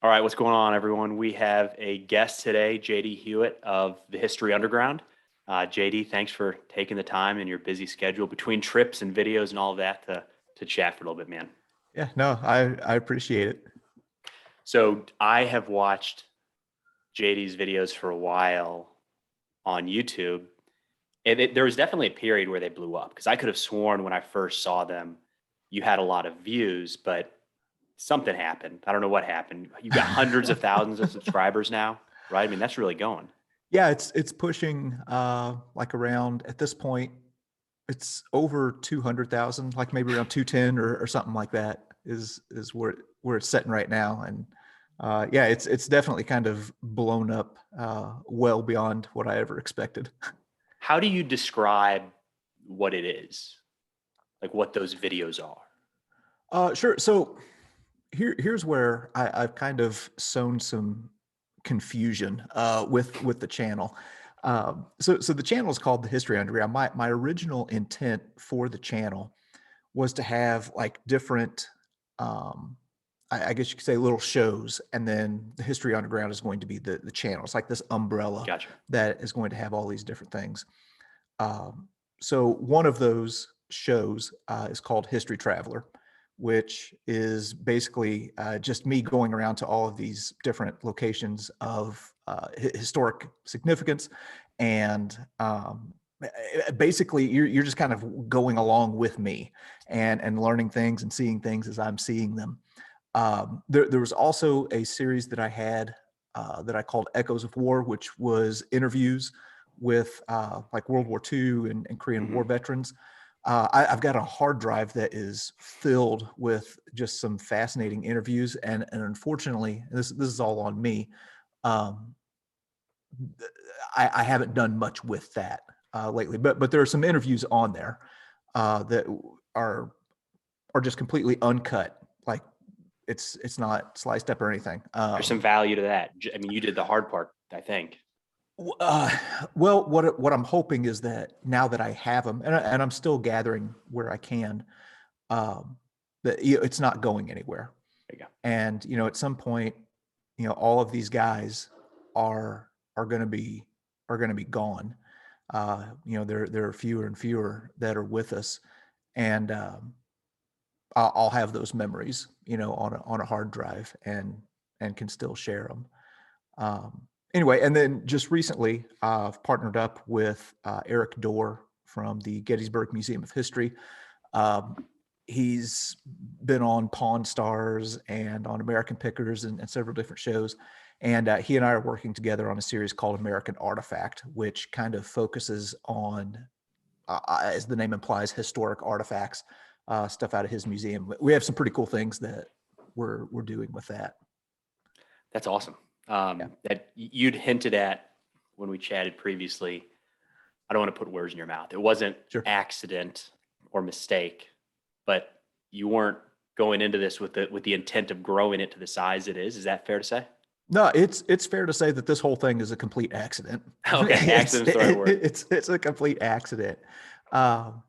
All right, what's going on, everyone? We have a guest today, JD Huitt of the History Underground. JD, thanks for taking the time in your busy schedule between trips and videos and all of that to chat for a little bit, man. Yeah, no, I appreciate it. So I have watched JD's videos for a while on YouTube, and there was definitely a period where they blew up because I could have sworn when I first saw them, you had a lot of views, but something happened. I don't know what happened. You got hundreds of thousands of subscribers now, right? I mean, that's really going. Yeah, it's pushing like around at this point, it's over 200,000, like maybe around 210 or something like that is where it's sitting right now. And yeah, it's definitely kind of blown up well beyond what I ever expected. How do you describe what it is? Like what those videos are? Sure. So here's where I've kind of sown some confusion with the channel. So the channel is called the History Underground. My original intent for the channel was to have like different, um, I guess you could say, little shows, and then the History Underground is going to be the channel. It's like this umbrella Gotcha. that is going to have all these different things. Um, so one of those shows is called History Traveler, which is basically just me going around to all of these different locations of historic significance. And basically, you're just kind of going along with me and learning things and seeing things as I'm seeing them. There was also a series that I had that I called Echoes of War, which was interviews with like World War II and Korean War Hmm. veterans. I've got a hard drive that is filled with just some fascinating interviews, and unfortunately, this is all on me. Um, I haven't done much with that lately, but there are some interviews on there that are are just completely uncut. Like it's not sliced up or anything. There's some value to that. I mean, you did the hard part, I think. Uh, well, what I'm hoping is that now that I have them, and I'm still gathering where I can, um, that it's not going anywhere. There you go. And at some point, all of these guys are are going to be are going to be gone. There are fewer and fewer that are with us, and I'll have those memories, on a hard drive and can still share them. Anyway, and then just recently, I've partnered up with Eric Dorr from the Gettysburg Museum of History. Um, he's been on Pawn Stars and on American Pickers and several different shows. And he and I are working together on a series called American Artifact, which kind of focuses on, as the name implies, historic artifacts, stuff out of his museum. We have some pretty cool things that we're doing with that. That's awesome. Yeah, That you'd hinted at when we chatted previously. I don't want to put words in your mouth. It wasn't sure. accident or mistake, but you weren't going into this with the intent of growing it to the size it is. Is that fair to say? No, it's fair to say that this whole thing is a complete accident. Okay, accident's the right word. It's a complete accident. Um,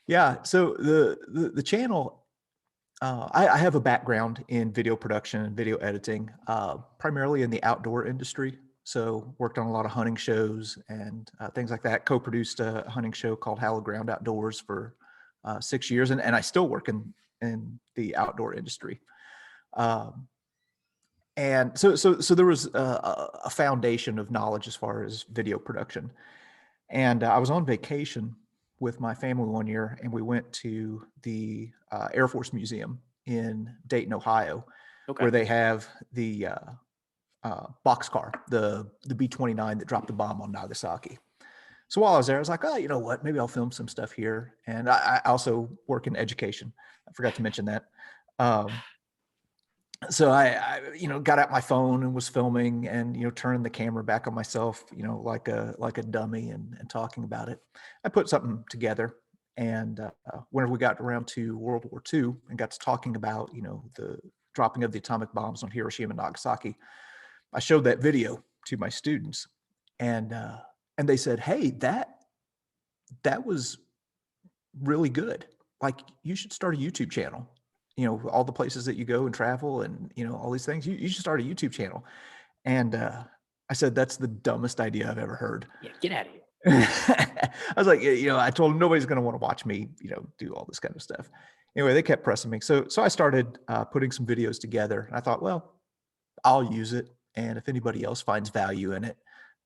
yeah, so the channel, I have a background in video production and video editing, primarily in the outdoor industry. So worked on a lot of hunting shows and things like that. Co-produced a hunting show called Hallowed Ground Outdoors for 6 years, and I still work in the outdoor industry. Um, and so there was a foundation of knowledge as far as video production. And I was on vacation with my family one year, and we went to the Air Force Museum in Dayton, Ohio, Okay. where they have the boxcar, the B-29 that dropped the bomb on Nagasaki. So while I was there, I was like, oh, you know what? Maybe I'll film some stuff here. And I also work in education. I forgot to mention that. Um, so I got out my phone and was filming and turned the camera back on myself, like a dummy and talking about it. I put something together, and whenever we got around to World War II and got to talking about the dropping of the atomic bombs on Hiroshima and Nagasaki, I showed that video to my students, and they said, "Hey, that was really good. Like, you should start a YouTube channel." all the places that you go and travel and, all these things. You should start a YouTube channel. And I said, that's the dumbest idea I've ever heard. Yeah, get out of here. I was like, I told him nobody's going to want to watch me, do all this kind of stuff. Anyway, they kept pressing me. So I started putting some videos together. And I thought, well, I'll use it. And if anybody else finds value in it,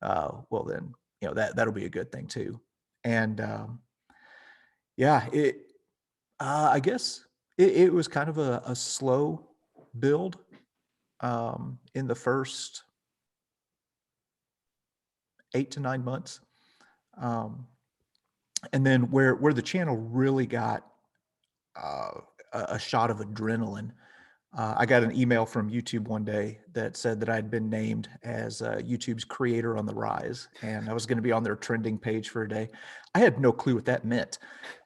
well, then, that'll be a good thing too. And yeah, I guess it was kind of a slow build in the first 8 to 9 months. And then where the channel really got a shot of adrenaline, I got an email from YouTube one day that said that I'd been named as YouTube's creator on the rise, and I was going to be on their trending page for a day. I had no clue what that meant.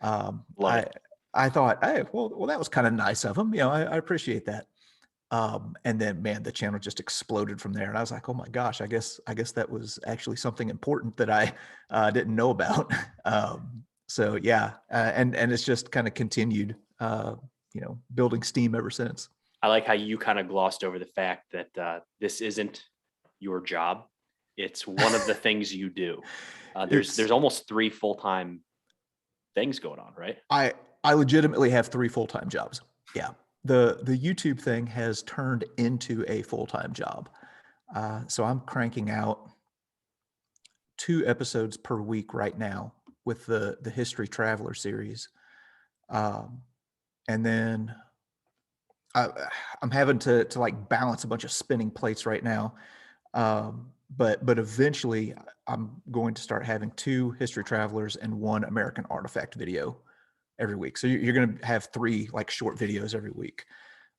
Love it. I thought, hey, well, that was kind of nice of them. I appreciate that. And then, man, the channel just exploded from there. And I was like, oh my gosh, I guess that was actually something important that I didn't know about. So yeah, and it's just kind of continued, building steam ever since. I like how you kind of glossed over the fact that this isn't your job. It's one of the things you do. There's almost 3 full-time things going on, right? I legitimately have 3 full-time jobs. Yeah. The YouTube thing has turned into a full-time job. So I'm cranking out 2 episodes per week right now with the History Traveler series. And then I'm having to like balance a bunch of spinning plates right now. But eventually I'm going to start having 2 History Travelers and 1 American Artifact video every week. So you're going to have 3 like short videos every week.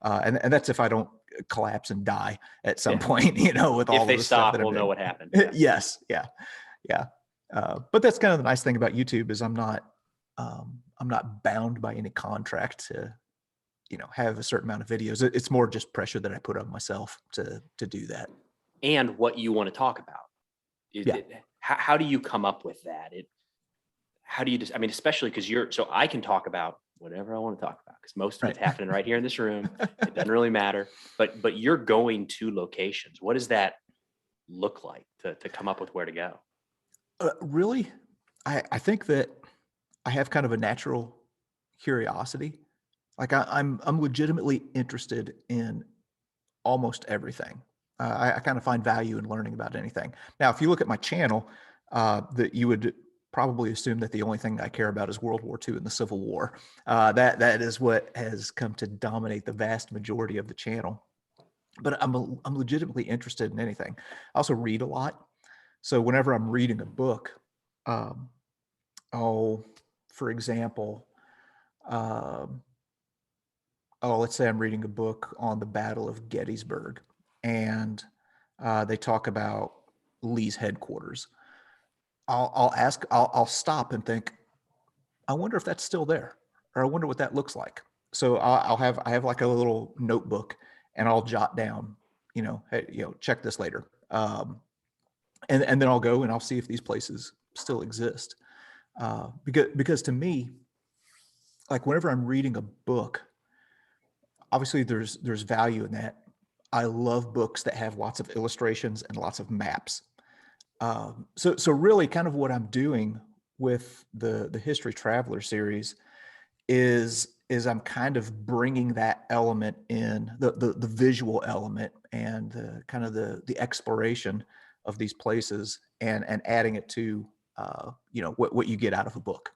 And that's if I don't collapse and die at some point, with all if they of the stop, stuff that we'll know what happened. Yes. Yeah. Yeah. But that's kind of the nice thing about YouTube is I'm not bound by any contract to, have a certain amount of videos. It's more just pressure that I put on myself to do that. And what you want to talk about. How do you come up with that? How do you just, especially because so I can talk about whatever I want to talk about because most of it's happening right here in this room. It doesn't really matter, but you're going to locations. What does that look like to come up with where to go? Really, I think that I have kind of a natural curiosity. Like I'm legitimately interested in almost everything. I kind of find value in learning about anything. Now, if you look at my channel, that you would probably assume that the only thing I care about is World War II and the Civil War. That is what has come to dominate the vast majority of the channel. But I'm legitimately interested in anything. I also read a lot. So whenever I'm reading a book, for example, let's say I'm reading a book on the Battle of Gettysburg, and they talk about Lee's headquarters. I'll stop and think, I wonder if that's still there, or I wonder what that looks like. So I have like a little notebook, and I'll jot down, hey, check this later. And then I'll go and I'll see if these places still exist. Because to me, like whenever I'm reading a book, obviously there's value in that. I love books that have lots of illustrations and lots of maps. So really kind of what I'm doing with the History Traveler series is I'm kind of bringing that element in, the visual element and kind of the exploration of these places and adding it to what you get out of a book.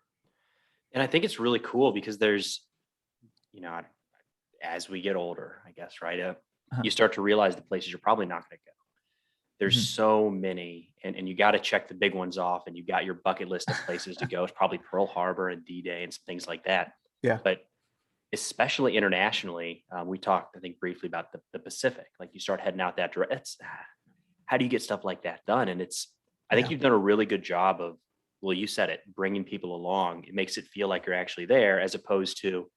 And I think it's really cool because there's, as we get older, I guess, right? You start to realize the places you're probably not going to go. There's so many, and you got to check the big ones off, and you got your bucket list of places to go. It's probably Pearl Harbor and D-Day and some things like that. Yeah. But especially internationally, we talked, I think, briefly about the Pacific. Like you start heading out that direction. How do you get stuff like that done? And I think you've done a really good job of, well, you said it, bringing people along. It makes it feel like you're actually there, as opposed to,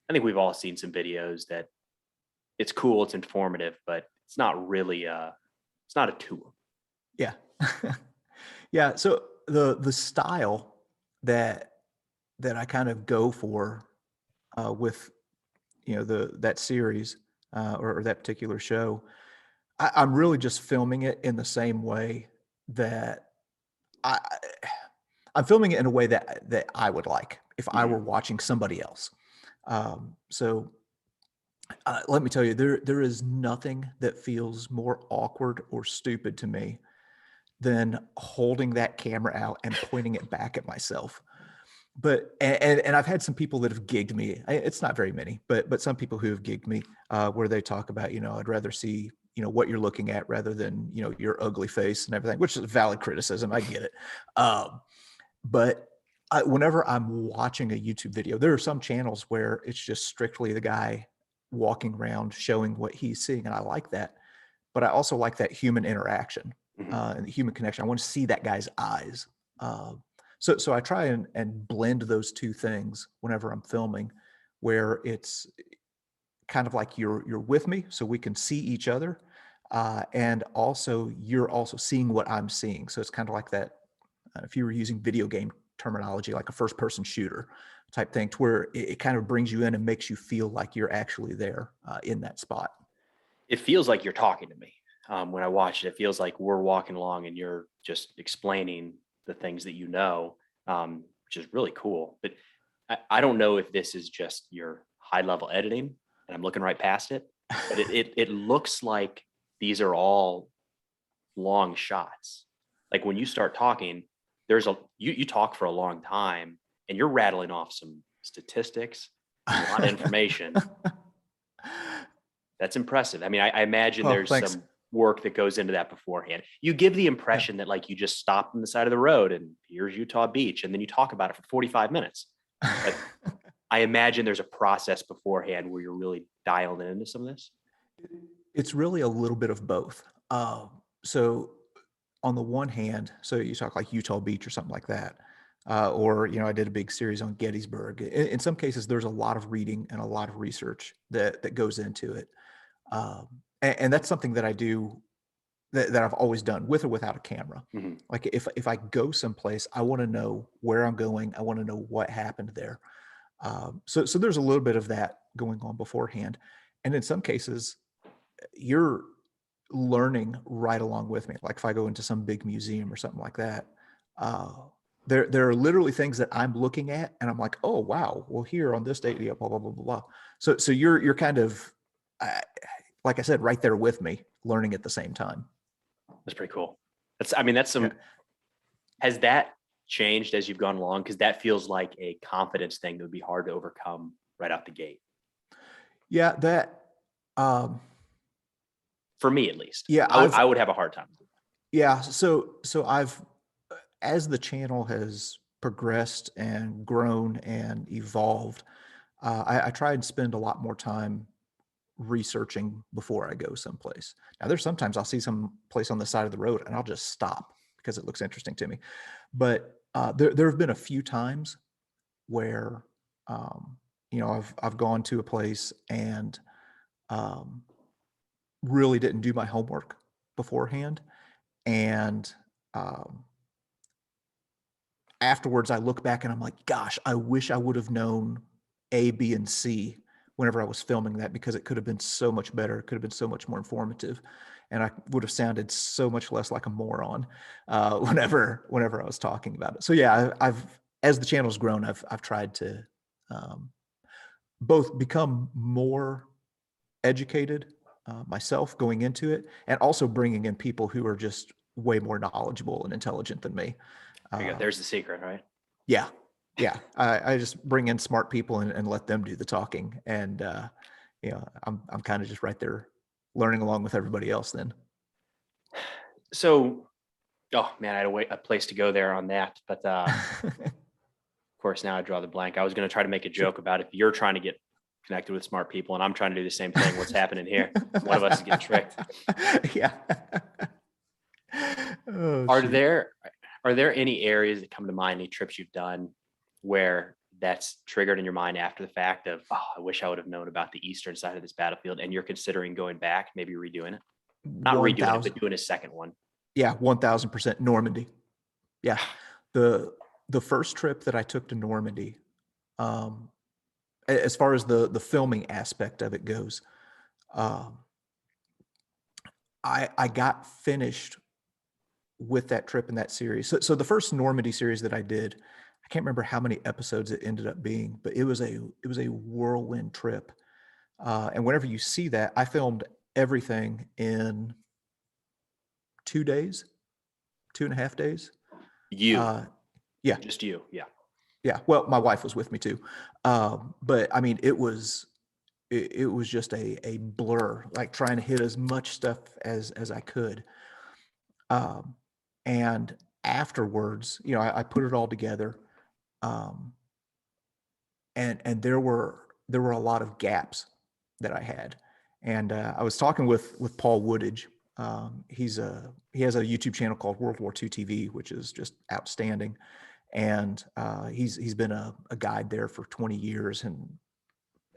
I think we've all seen some videos that it's cool, it's informative, but it's not really it's not a tour. Yeah. Yeah. So the style that I kind of go for with that series or that particular show, I'm really just filming it in the same way that I I'm filming it in a way that I would like if I Mhm. were watching somebody else. So let me tell you, there is nothing that feels more awkward or stupid to me than holding that camera out and pointing it back at myself. But and I've had some people that have gigged me. It's not very many, but some people who have gigged me where they talk about, I'd rather see what you're looking at rather than your ugly face and everything, which is valid criticism. I get it. Um, but whenever I'm watching a YouTube video, there are some channels where it's just strictly the guy walking around showing what he's seeing, and I like that. But I also like that human interaction Mhm. and the human connection. I want to see that guy's eyes. Uh, so I try and blend those two things whenever I'm filming, where it's kind of like you're with me, so we can see each other, and also you're also seeing what I'm seeing. So it's kind of like that. If you were using video game terminology, like a first-person shooter type thing, to where it kind of brings you in and makes you feel like you're actually there in that spot. It feels like you're talking to me when I watch it. It feels like we're walking along and you're just explaining the things that you know, which is really cool. But I don't know if this is just your high level editing, and I'm looking right past it. But it looks like these are all long shots. Like when you start talking, you talk for a long time, and you're rattling off some statistics, a lot of information. That's impressive. I mean, I imagine Oh, there's thanks. some work that goes into that beforehand. You give the Yeah. impression that like you just stopped on the side of the road and here's Utah Beach, and then you talk about it for 45 minutes. But I imagine there's a process beforehand where you're really dialed into some of this. It's really a little bit of both. So on the one hand, so you talk like Utah Beach or something like that, or I did a big series on Gettysburg. In some cases, there's a lot of reading and a lot of research that goes into it, and that's something that I do that I've always done with or without a camera. Mhm. Like if I go someplace, I want to know where I'm going. I want to know what happened there. So there's a little bit of that going on beforehand, and in some cases, you're learning right along with me. Like if I go into some big museum or something like that, uh, there are literally things that I'm looking at, and I'm like, oh wow, well here on this date, yeah, blah blah blah blah blah. So you're kind of, uh, like I said, right there with me, learning at the same time. That's pretty cool. I mean, that's Yeah, some, has that changed as you've gone along? Because that feels like a confidence thing that would be hard to overcome right out the gate. yeah, that, um, For me, at least. yeah, I would have a hard time. yeah. So I've, as the channel has progressed and grown and evolved, I try and spend a lot more time researching before I go someplace. Now, there's sometimes I'll see some place on the side of the road and I'll just stop because it looks interesting to me. But there have been a few times where, um, I've gone to a place and um, really didn't do my homework beforehand, and um, afterwards I look back and I'm like, gosh, I wish I would have known A, B, and C whenever I was filming that, because it could have been so much better. It could have been so much more informative. And I would have sounded so much less like a moron whenever I was talking about it. So yeah, I've as the channel's grown, I've tried to um, both become more educated myself going into it, and also bringing in people who are just way more knowledgeable and intelligent than me. There you go. Uh, There's the secret, right? yeah, yeah. I just bring in smart people and let them do the talking, and I'm kind of just right there learning along with everybody else. Then, So, oh man, I had a place to go there on that, but of course now I draw the blank. I was going to try to make a sure. joke about if you're trying to get connected with smart people and I'm trying to do the same thing. What's happening here? One of us is getting tricked. Yeah. Oh Are shoot. there are there any areas that come to mind, any trips you've done where that's triggered in your mind after the fact of, oh, I wish I would have known about the eastern side of this battlefield, and you're considering going back, maybe redoing it? Not One redoing it, but thousand. doing a second one. Yeah, 1000% Normandy. Yeah. The the first trip that I took to Normandy, um, as far as the filming aspect of it goes, um, I got finished with that trip in that series. So the first Normandy series that I did, I can't remember how many episodes it ended up being, but it was a whirlwind trip. And whenever you see that, I filmed everything in 2 days, 2.5 days. You, Yeah, just you. Yeah. yeah. Well, my wife was with me too, but I mean, it was just a blur, like trying to hit as much stuff as I could. Um, and afterwards, I put it all together, um, and there were a lot of gaps that I had. And I was talking with Paul Woodage. He has a YouTube channel called World War II TV, which is just outstanding. And he's been a guide there for 20 years and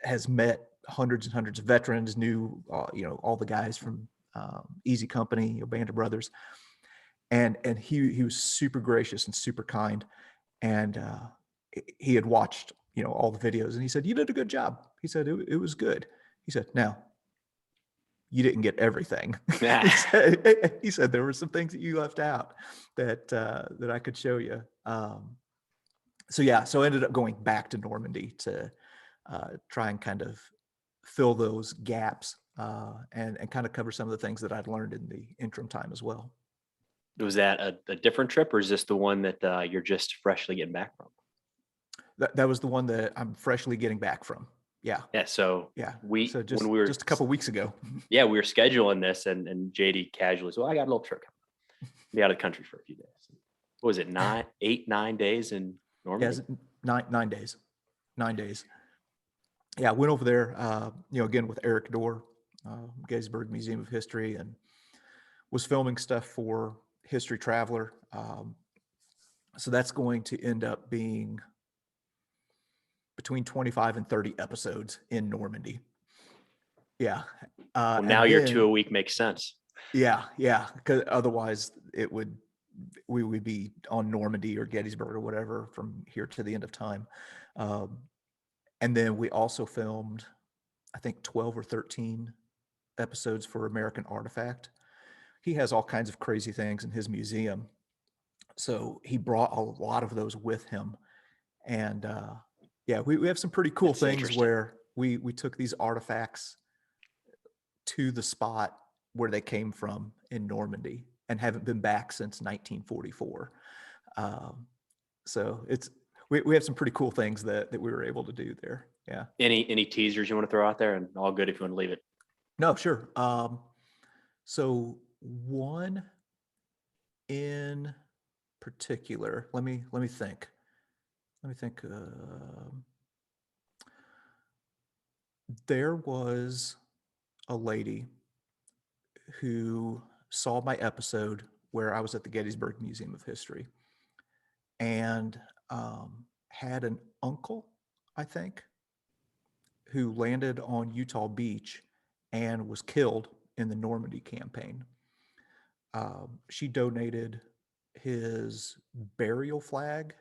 has met hundreds and hundreds of veterans, knew all the guys from Easy Company, Band of Brothers, and he was super gracious and super kind. And he had watched all the videos, and he said, "You did a good job." He said it was good. He said, "Now you didn't get everything." He said there were some things that you left out that I could show you. So I ended up going back to Normandy to try and kind of fill those gaps and kind of cover some of the things that I'd learned in the interim time as well. Was that a different trip, or is this the one that you're just freshly getting back from? That was the one that I'm freshly getting back from. Yeah, Yeah. So yeah. we So when just we were just a couple weeks ago. yeah, we were scheduling this, and JD casually said, "Well, I got a little trip coming. Be out of the country for a few days." What was it, 9 days in Yeah, Normandy? it's 9 days. 9 days. Yeah, I went over there, again with Eric Dorr, Gettysburg Museum of History, and was filming stuff for History Traveler. So that's going to end up being between 25 and 30 episodes in Normandy. Yeah. Well, now And your two then, a week makes sense. yeah, because otherwise we would be on Normandy or Gettysburg or whatever from here to the end of time. Um, and then we also filmed, I think, 12 or 13 episodes for American Artifact. He has all kinds of crazy things in his museum. So he brought a lot of those with him. And yeah, we have some pretty cool That's things interesting. where we took these artifacts to the spot where they came from in Normandy and haven't been back since 1944. Um, so we have some pretty cool things that we were able to do there. Yeah. Any teasers you want to throw out there, and all good if you want to leave it. No, sure. So one in particular, let me think. Let me think. There was a lady who saw my episode where I was at the Gettysburg Museum of History and had an uncle, I think, who landed on Utah Beach and was killed in the Normandy campaign. She donated his burial flag,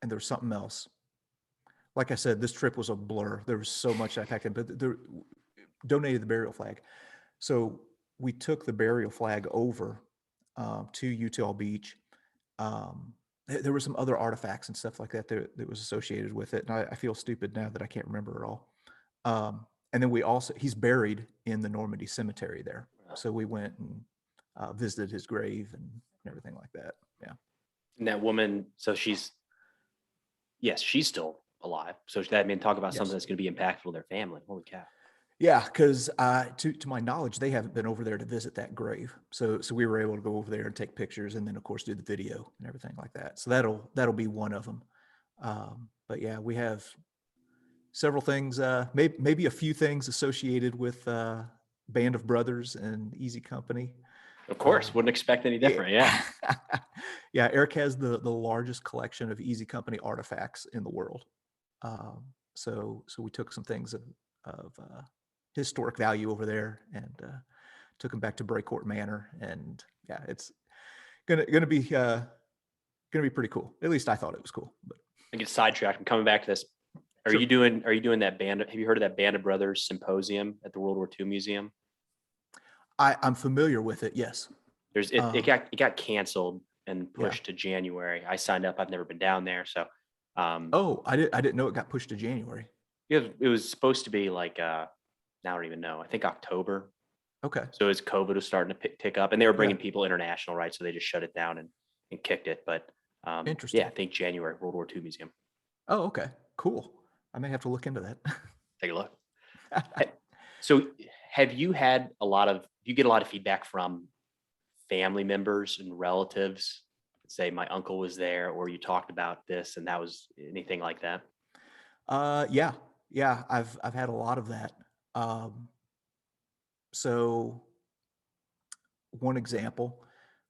and there was something else. Like I said, this trip was a blur. There was so much I packed in, but there, donated the burial flag. So we took the burial flag over to Utah Beach. There were some other artifacts and stuff like that was associated with it. And I feel stupid now that I can't remember it all. And then he's buried in the Normandy cemetery there. So we went and visited his grave and everything like that. Yeah. And that woman, so she's still alive. So that mean talk about something Yes. that's going to be impactful to their family. Holy cow. Yeah, because to my knowledge, they haven't been over there to visit that grave. So we were able to go over there and take pictures, and then of course do the video and everything like that. So that'll be one of them. But yeah, we have several things, maybe a few things associated with Band of Brothers and Easy Company. Of course, wouldn't expect any different. Yeah. Yeah, Eric has the largest collection of Easy Company artifacts in the world. So we took some things of historic value over there and took them back to Brecourt Manor, and yeah, it's gonna be pretty cool. At least I thought it was cool. But I get sidetracked. I'm coming back to this. Are Sure. you doing that band? Have you heard of that Band of Brothers Symposium at the World War II Museum? I'm familiar with it. Yes. Uh, It got canceled and yeah. pushed to January. I signed up. I've never been down there, so Oh, I didn't know it got pushed to January. it was supposed to be like now I don't even know. I think October. Okay. So as COVID was starting to pick up, and they were Yeah. bringing people international, right? So they just shut it down and kicked it. But yeah, Interesting. I think January World War II Museum. Oh, okay. Cool. I may have to look into Take a look. that. So have you had you get a lot of feedback from family members and relatives? Say my uncle was there, or you talked about this, and that was anything like that? Yeah. Yeah. I've had a lot of that. Um, so one example,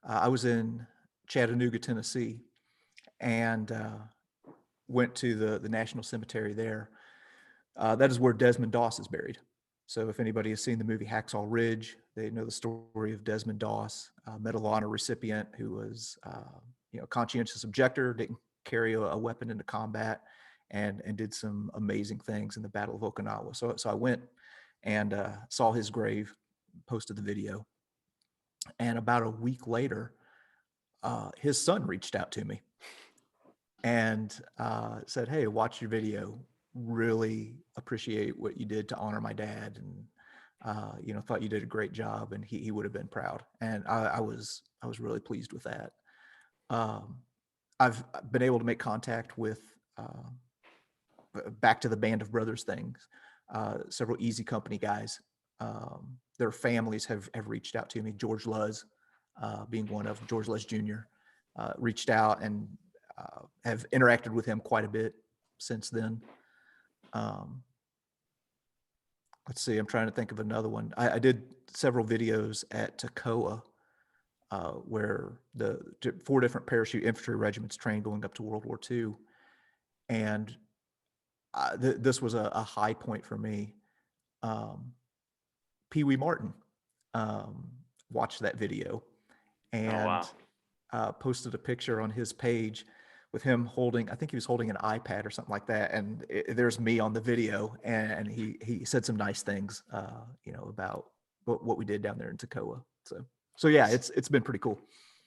I was in Chattanooga, Tennessee, and went to the National Cemetery there. That is where Desmond Doss is buried. So if anybody has seen the movie Hacksaw Ridge, they know the story of Desmond Doss, Medal of Honor recipient who was, conscientious objector, didn't carry a weapon into combat, and did some amazing things in the Battle of Okinawa. So I went and saw his grave, posted the video, and about a week later, his son reached out to me and said, "Hey, watch your video. Really appreciate what you did to honor my dad, and thought you did a great job, and he would have been proud." And I was really pleased with that. Um, I've been able to make contact with back to the Band of Brothers things. Several Easy Company guys, their families have reached out to me. George Luz, being one of George Luz Jr., reached out and have interacted with him quite a bit since then. Um, let's see, I'm trying to think of another one. I did several videos at Toccoa, where the 4 different parachute infantry regiments trained going up to World War II. And this was a high point for me. Pee Wee Martin watched that video Oh and wow. posted a picture on his page with him holding, I think he was holding an iPad or something like that. And there's me on the video, and he said some nice things, about what we did down there in Toccoa. So yeah, it's been pretty cool.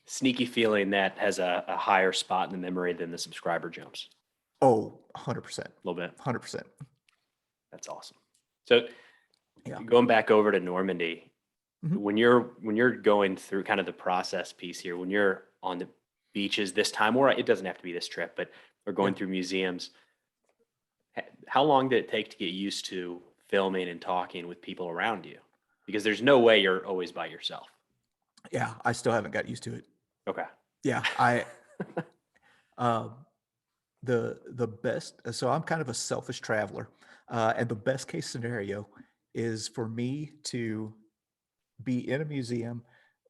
Sneaky feeling that has a higher spot in the memory than the subscriber jumps. Oh, 100%, A little bit. 100%. That's awesome. So Yeah. going back over to Normandy, Mhm. when you're going through kind of the process piece here, when you're on the beaches this time, or it doesn't have to be this trip, but we're Yeah. going through museums, how long did it take to get used to filming and talking with people around you? Because there's no way you're always by yourself. Yeah. I still haven't got used to it. Okay. Yeah. Um, the best, so I'm kind of a selfish traveler, and the best case scenario is for me to be in a museum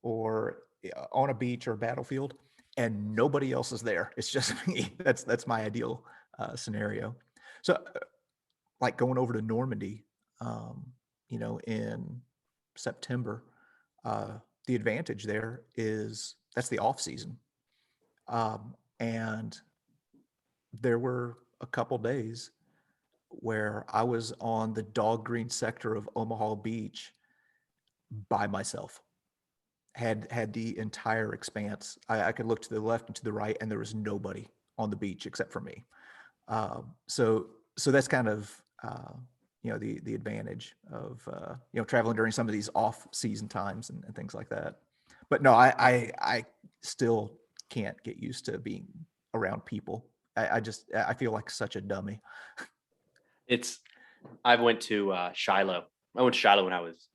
or on a beach or a battlefield, and nobody else is there. It's just me. That's my ideal scenario. So like going over to Normandy, in September, uh, the advantage there is that's the off season. And there were a couple days where I was on the dog green sector of Omaha Beach by myself. Had the entire expanse. I could look to the left and to the right, and there was nobody on the beach except for me. So that's kind of the advantage of traveling during some of these off season times and things like that. But no, I still can't get used to being around people. I feel like such a dummy. It's I went to Shiloh. I went to Shiloh when I was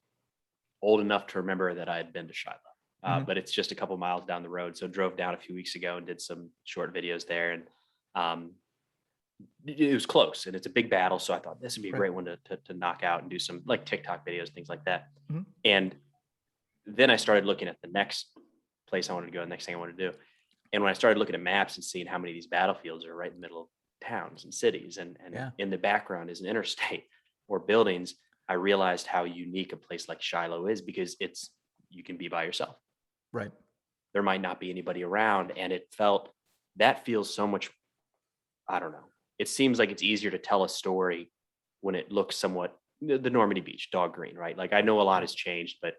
old enough to remember that I had been to Shiloh. Mhm. But it's just a couple miles down the road. So drove down a few weeks ago and did some short videos there. And um, it was close, and it's a big battle. So I thought this would be a Right. great one to knock out and do some like TikTok videos, things like that. Mhm. And then I started looking at the next place I wanted to go, the next thing I wanted to do. And when I started looking at maps and seeing how many of these battlefields are right in the middle of towns and cities, and Yeah. in the background is an interstate or buildings, I realized how unique a place like Shiloh is because you can be by yourself. Right. There might not be anybody around, and that feels so much I don't know. It seems like it's easier to tell a story when it looks somewhat the Normandy beach, dog green, right? Like I know a lot has changed, but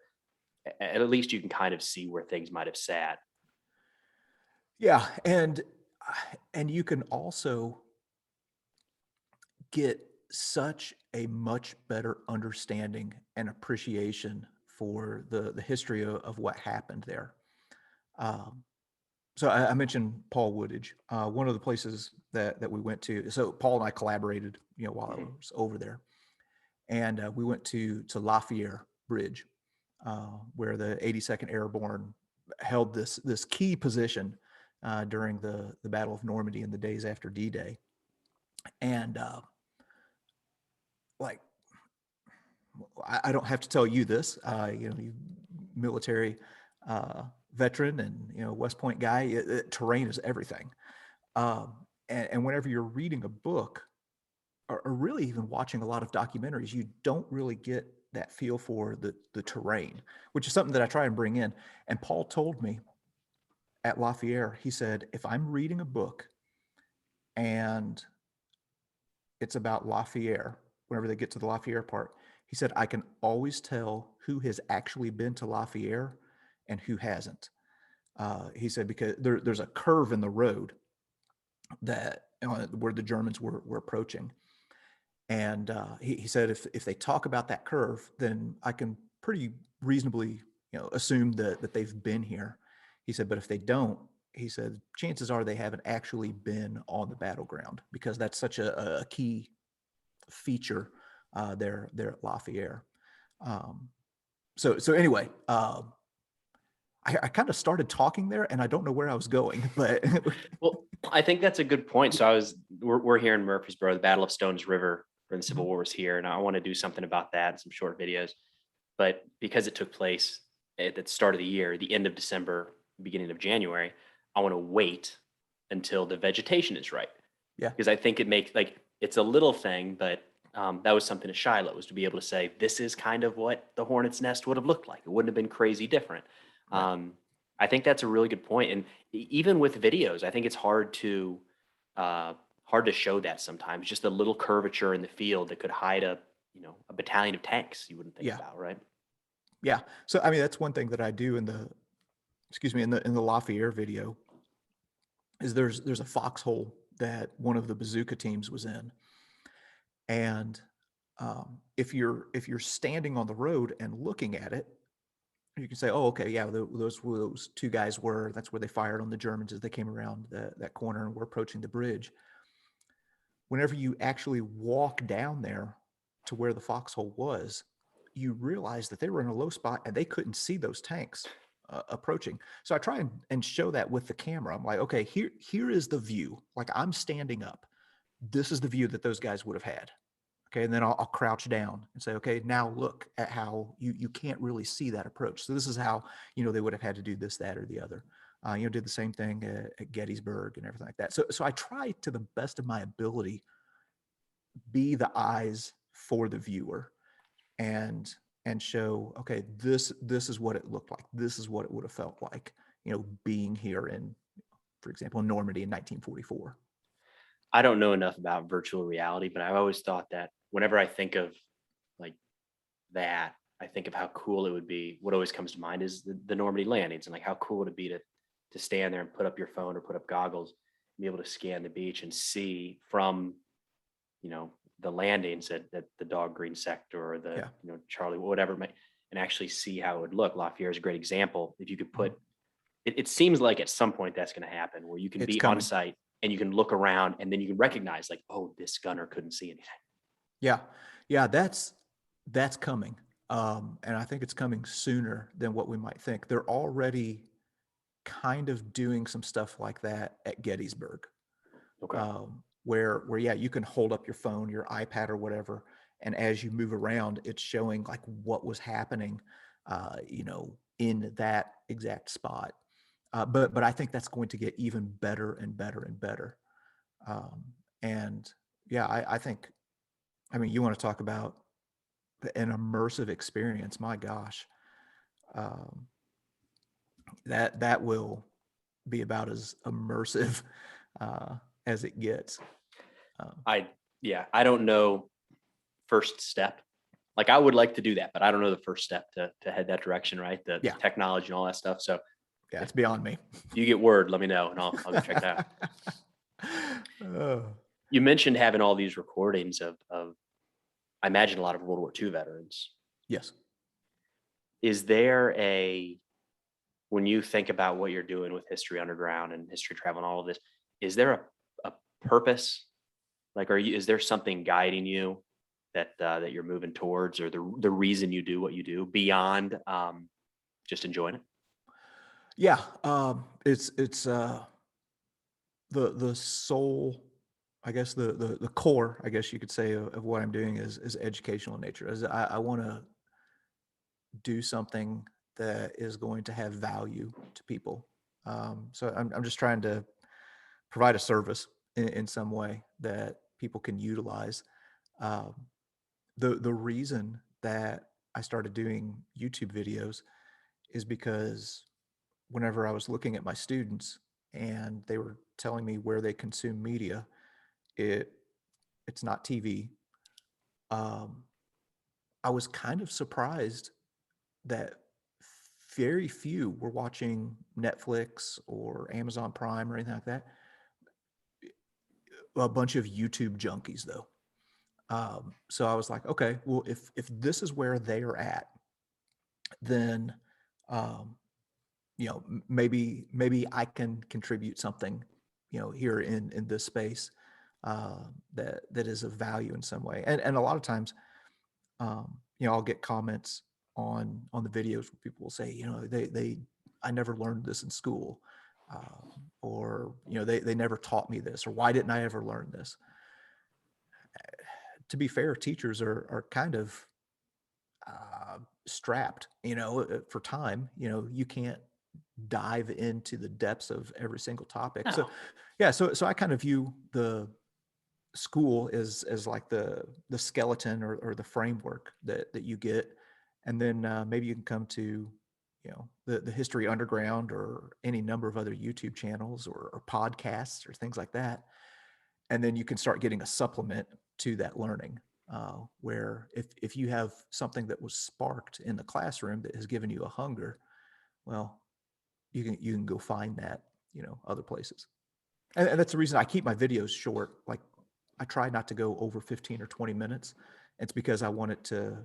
at least you can kind of see where things might have sat. Yeah, and you can also get such a much better understanding and appreciation for the history of what happened there. Um, so I mentioned Paul Woodage. One of the places that we went to. So Paul and I collaborated, while I Mhm. was over there, and we went to Lafayette Bridge, where the 82nd Airborne held this key position during the Battle of Normandy in the days after D-Day, and like I don't have to tell you this, you military veteran and West Point guy. Terrain is everything, and whenever you're reading a book or really even watching a lot of documentaries, you don't really get that feel for the terrain, which is something that I try and bring in. And Paul told me at Lafayette, he said, if I'm reading a book and it's about Lafayette, whenever they get to the Lafayette part, he said, I can always tell who has actually been to Lafayette and who hasn't. He said, because there's a curve in the road that where the Germans were approaching. And he said, if they talk about that curve, then I can pretty reasonably, assume that they've been here. He said, but if they don't, he said, chances are they haven't actually been on the battleground because that's such a key feature there at Lafayette. Um, so anyway, I kind of started talking there, and I don't know where I was going, but Well, I think that's a good point. So we're here in Murfreesboro, the Battle of Stones River for the Civil War was here, and I want to do something about that, some short videos. But because it took place at the start of the year, the end of December, beginning of January, I want to wait until the vegetation is right yeah, because I think it makes like it's a little thing, but that was something at Shiloh was to be able to say this is kind of what the Hornets Nest would have looked like. It wouldn't have been crazy different. right. Um, I think that's a really good point, and even with videos, I think it's uh, hard to show that sometimes. Just a little curvature in the field that could hide a battalion of tanks you wouldn't think Yeah, about, right? yeah. So I mean, that's one thing that I do in the excuse me in the Lafayette video is there's a foxhole that one of the bazooka teams was in, and if you're standing on the road and looking at it, you can say, oh, okay, yeah, those two guys were that's where they fired on the Germans as they came around that corner and were approaching the bridge. Whenever you actually walk down there to where the foxhole was, you realize that they were in a low spot and they couldn't see those tanks approaching. So I try and show that with the camera. I'm like, okay, here is the view. Like I'm standing up. This is the view that those guys would have had. Okay, and then I'll crouch down and say, okay, now look at how you can't really see that approach. So this is how they would have had to do this, that, or the other. Did the same thing at Gettysburg and everything like that. So I try to the best of my ability be the eyes for the viewer and show, okay, this is what it looked like. This is what it would have felt like, being here in, for example, in Normandy in 1944. I don't know enough about virtual reality, but I've always thought that whenever I think of like that, I think of how cool it would be. What always comes to mind is the Normandy landings and like how cool would it be to stand there and put up your phone or put up goggles and be able to scan the beach and see from you know the landings at the dog green sector or the Yeah. Charlie whatever and actually see how it would look. Lafayette is a great example. If you could Mhm. put it seems like at some point that's going to happen where you can It's be on coming. site and you can look around and then you can recognize like, oh, this gunner couldn't see anything. Yeah. Yeah, that's coming. And I think it's coming sooner than what we might think. They're already kind of doing some stuff like that at Gettysburg, Okay. where yeah, you can hold up your phone, your iPad, or whatever, and as you move around, it's showing like what was happening, in that exact spot. But I think that's going to get even better and better and better. Um, and yeah, I think, I mean, you want to talk about an immersive experience? My gosh, um, that will be about as immersive. Uh, as it gets. I don't know first step. Like I would like to do that, but I don't know the first step to head that direction, right? The Yeah. technology and all that stuff. So Yeah, it's beyond me. you get word, let me know, and I'll go check it out. Oh, You mentioned having all these recordings of I imagine a lot of World War II veterans. yes. Is there when you think about what you're doing with History Underground and History Travel and all of this, is there a purpose? Like, is there something guiding you that you're moving towards, or the reason you do what you do beyond just enjoying it? Yeah. It's the soul, I guess the core, I guess you could say, of what I'm doing is educational in nature. As I want to do something that is going to have value to people. So I'm just trying to provide a service in some way that people can utilize. Um, the reason that I started doing YouTube videos is because whenever I was looking at my students and they were telling me where they consume media, it's not TV. Um, I was kind of surprised that very few were watching Netflix or Amazon Prime or anything like that. A bunch of YouTube junkies, though. So I was like, okay, well, if this is where they are at, then um, maybe I can contribute something, here in this space that is of value in some way. And a lot of times, I'll get comments on the videos where people will say, they I never learned this in school, or they never taught me this, or why didn't I ever learn this? To be fair, teachers are kind of strapped, for time. You can't dive into the depths of every single topic. So No. yeah, so I kind of view the school as like the skeleton or the framework that you get, and then maybe you can come to the History Underground or any number of other YouTube channels or podcasts or things like that, and then you can start getting a supplement to that learning, where if you have something that was sparked in the classroom that has given you a hunger, well, you can go find that other places. And that's the reason I keep my videos short. Like, I try not to go over 15 or 20 minutes. It's because I want it to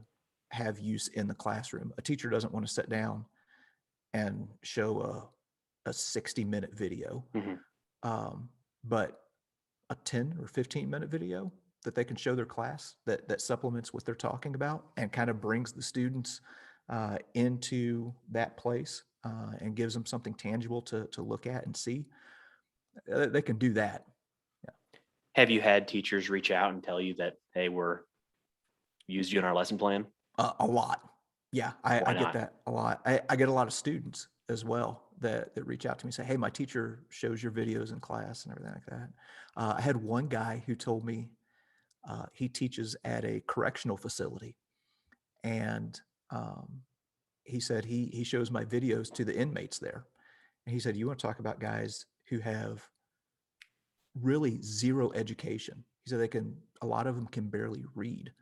have use in the classroom. A teacher doesn't want to sit down and show a 60-minute video, Mhm. but a 10 or 15-minute video that they can show their class that supplements what they're talking about and kind of brings the students into that place, and gives them something tangible to look at and see. They can do that. Have you had teachers reach out and tell you that, hey, we're used you in our lesson plan? A lot. Yeah, Why I get not? that a lot. I get a lot of students as well that reach out to me and say, hey, my teacher shows your videos in class and everything like that. I had one guy who told me he teaches at a correctional facility, and he said he shows my videos to the inmates there. And he said, you want to talk about guys who have really zero education? He said a lot of them can barely read.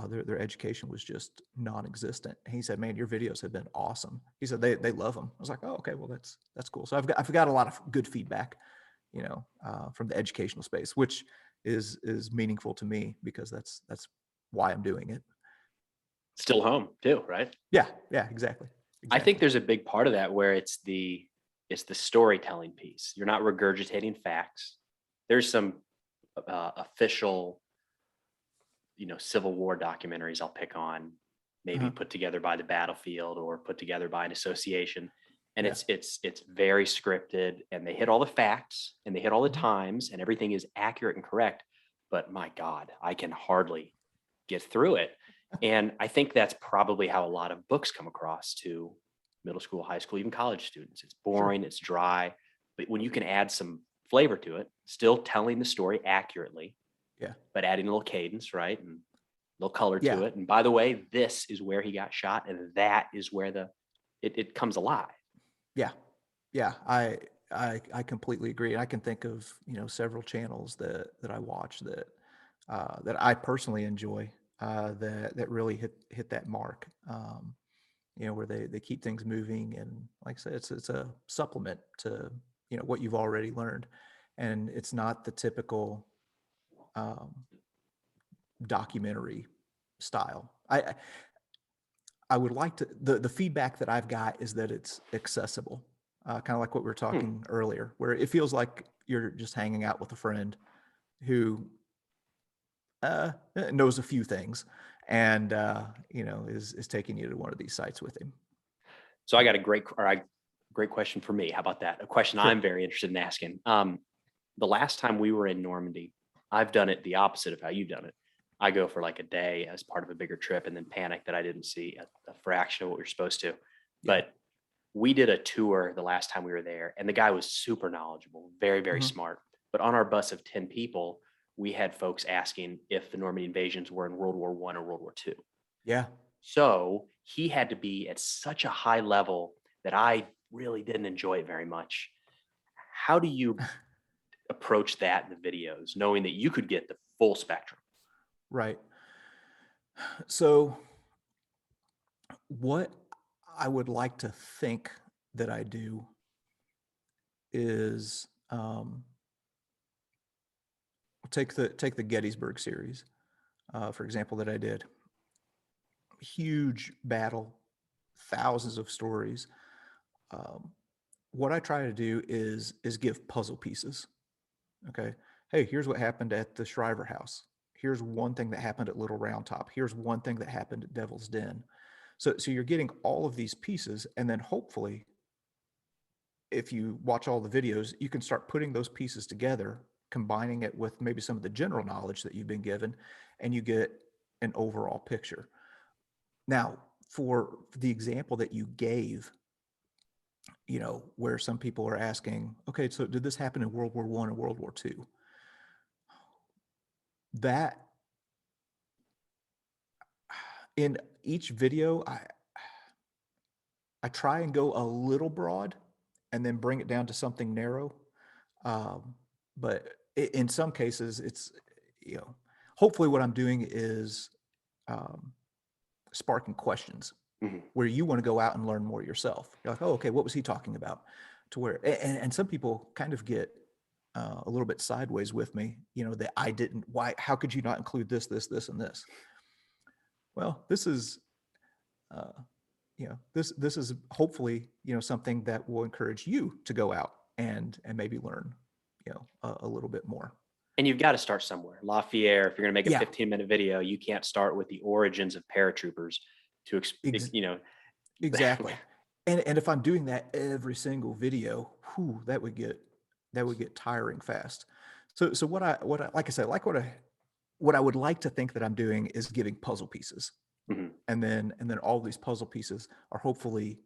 Their education was just non-existent. And he said, man, your videos have been awesome. He said they love them. I was like, oh, okay, well, that's cool. So I've got a lot of good feedback, from the educational space, which is meaningful to me because that's why I'm doing it. Still home too, right? Yeah, exactly. I think there's a big part of that where it's the storytelling piece. You're not regurgitating facts. There's some official, Civil War documentaries I'll pick on, maybe put together by the battlefield or put together by an association, and Yeah. it's very scripted, and they hit all the facts and they hit all the Mhm. times, and everything is accurate and correct. But my God, I can hardly get through it. And I think that's probably how a lot of books come across to middle school, high school, even college students. It's Sure. boring, it's dry, but when you can add some flavor to it, still telling the story accurately, Yeah. but adding a little cadence, right? And a little color Yeah. to it. And by the way, this is where he got shot, and that is where it comes alive. Yeah. Yeah. I completely agree. I can think of, several channels that I watch that I personally enjoy, that really hit that mark. Where they keep things moving, and like I said, it's a supplement to, what you've already learned, and it's not the typical um, documentary style. I would like to, the feedback that I've got is that it's accessible, kind of like what we were Hmm. talking earlier, where it feels like you're just hanging out with a friend who knows a few things, and is taking you to one of these sites with him. So I got a great question for me. How about that? A question Sure. I'm very interested in asking. The last time we were in Normandy, I've done it the opposite of how you've done it. I go for like a day as part of a bigger trip and then panic that I didn't see a fraction of what we were supposed to. Yeah. But we did a tour the last time we were there, and the guy was super knowledgeable, very, very Hmm. smart. But on our bus of 10 people, we had folks asking if the Normandy invasions were in World War I or World War II. Yeah. So he had to be at such a high level that I really didn't enjoy it very much. How do you approach that in the videos, knowing that you could get the full spectrum? Right. So, what I would like to think that I do is, take the Gettysburg series, for example, that I did. Huge battle, thousands of stories. Um, what I try to do is give puzzle pieces. Okay, hey, here's what happened at the Shriver House. Here's one thing that happened at Little Round Top. Here's one thing that happened at Devil's Den. So you're getting all of these pieces, and then hopefully, if you watch all the videos, you can start putting those pieces together, combining it with maybe some of the general knowledge that you've been given, and you get an overall picture. Now, for the example that you gave, where some people are asking, okay, so did this happen in World War I or World War II? That in each video, I try and go a little broad and then bring it down to something narrow. Um, but in some cases, it's, you know, hopefully what I'm doing is um, sparking questions Mhm. where you want to go out and learn more yourself. You're like, oh, okay, what was he talking about? To where, and some people kind of get a little bit sideways with me, that I didn't, why, how could you not include this, and this? Well, this is, uh, this is hopefully, something that will encourage you to go out and maybe learn, a little bit more. And you've got to start somewhere. Lafayette, if you're going to make a Yeah, 15-minute video, you can't start with the origins of paratroopers to, ex- you know, exactly. And if I'm doing that every single video, whew, that would get tiring fast. So what I like I said, like what I would like to think that I'm doing is giving puzzle pieces, Mhm. and then all these puzzle pieces are hopefully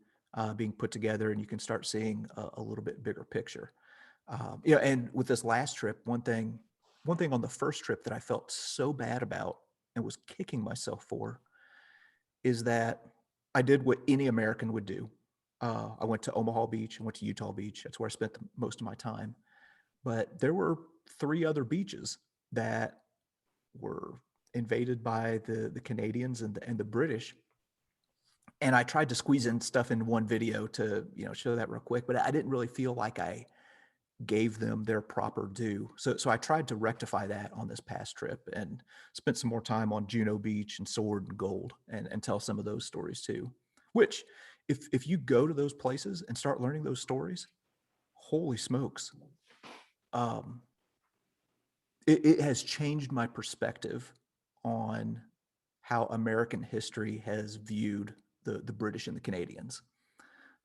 being put together, and you can start seeing a little bit bigger picture. And with this last trip, one thing on the first trip that I felt so bad about and was kicking myself for is that I did what any American would do. I went to Omaha Beach, I went to Utah Beach. That's where I spent most of my time. But there were three other beaches that were invaded by the Canadians and the British. And I tried to squeeze in stuff in one video to show that real quick, but I didn't really feel like I gave them their proper due. So I tried to rectify that on this past trip and spent some more time on Juno Beach and Sword and Gold, and tell some of those stories too. Which, if you go to those places and start learning those stories, holy smokes, um, it has changed my perspective on how American history has viewed the British and the Canadians.